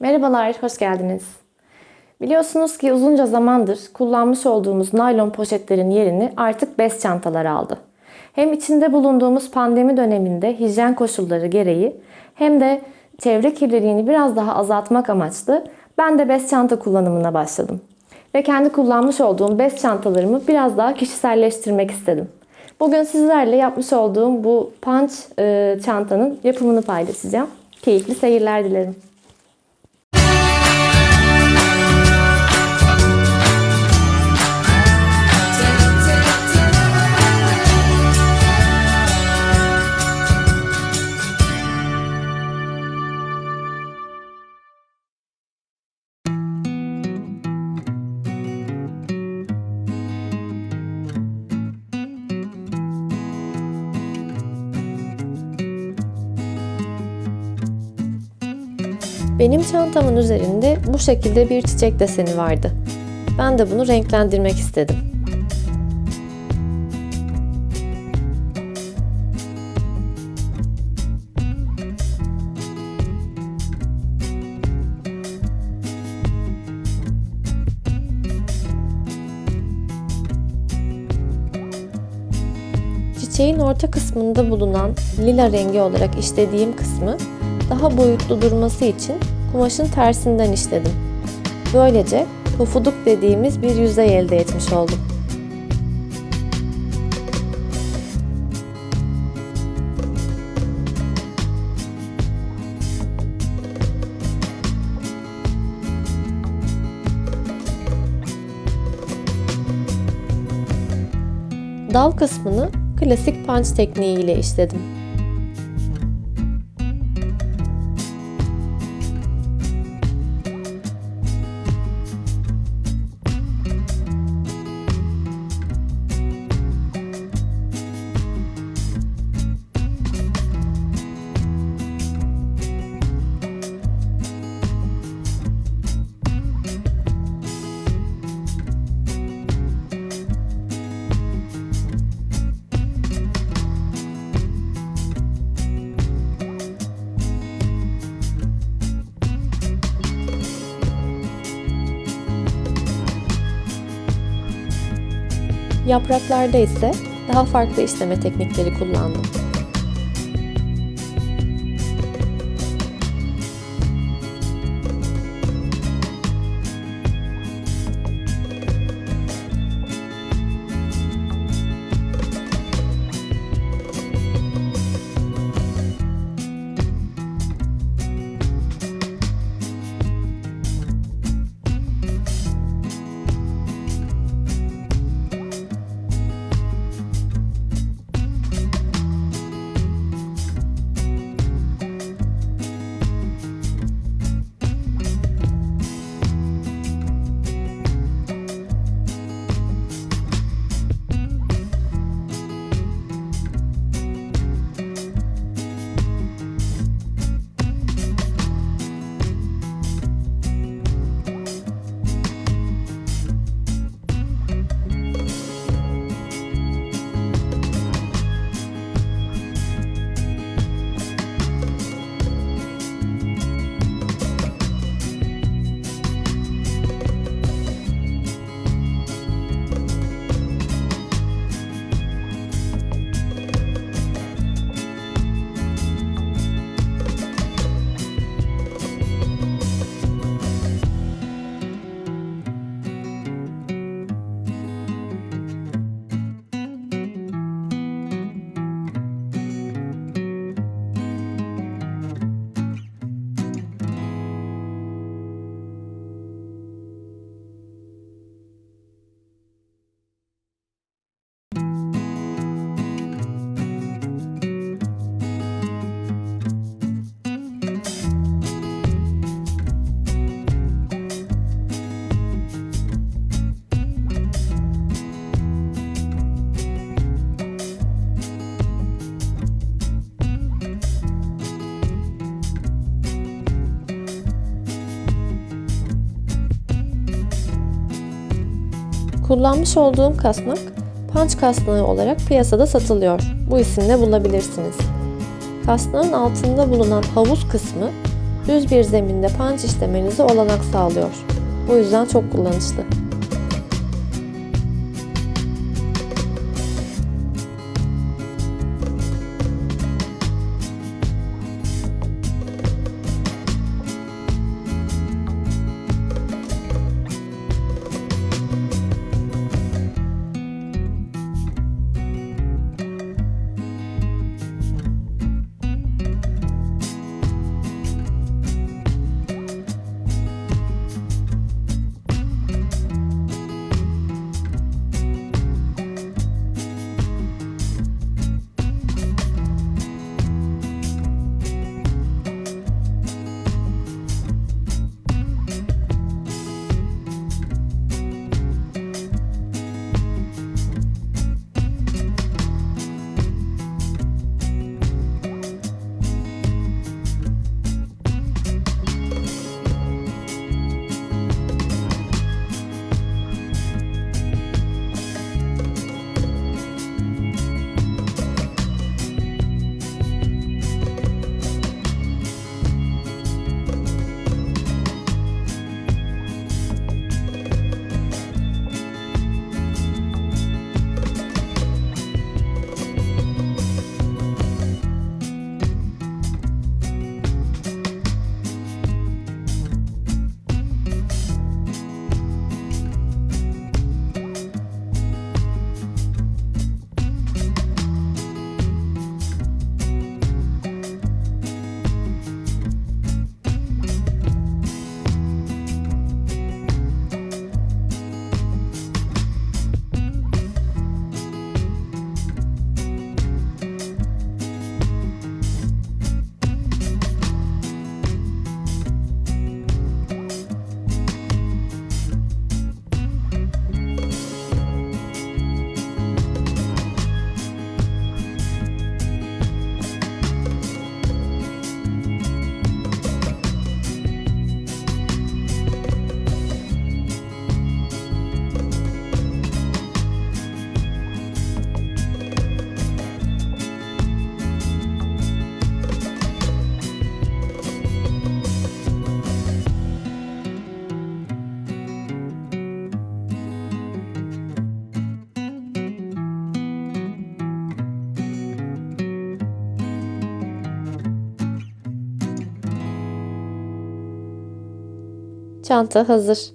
Merhabalar, hoş geldiniz. Biliyorsunuz ki uzunca zamandır kullanmış olduğumuz naylon poşetlerin yerini artık bez çantalar aldı. Hem içinde bulunduğumuz pandemi döneminde hijyen koşulları gereği hem de çevre kirliliğini biraz daha azaltmak amaçlı ben de bez çanta kullanımına başladım. Ve kendi kullanmış olduğum bez çantalarımı biraz daha kişiselleştirmek istedim. Bugün sizlerle yapmış olduğum bu punch çantanın yapımını paylaşacağım. Keyifli seyirler dilerim. Benim çantamın üzerinde bu şekilde bir çiçek deseni vardı. Ben de bunu renklendirmek istedim. Çiçeğin orta kısmında bulunan lila rengi olarak işlediğim kısmı daha boyutlu durması için kumaşın tersinden işledim. Böylece pofuduk dediğimiz bir yüzey elde etmiş oldum. Dal kısmını klasik punch tekniği ile işledim. Yapraklarda ise daha farklı işleme teknikleri kullandım. Kullanmış olduğum kasnak punch kasnağı olarak piyasada satılıyor. Bu isimle bulabilirsiniz. Kasnağın altında bulunan havuz kısmı düz bir zeminde punch işlemenize olanak sağlıyor. Bu yüzden çok kullanışlı. Çanta hazır.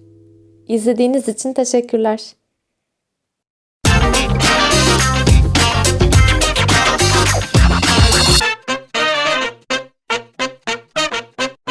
İzlediğiniz için teşekkürler.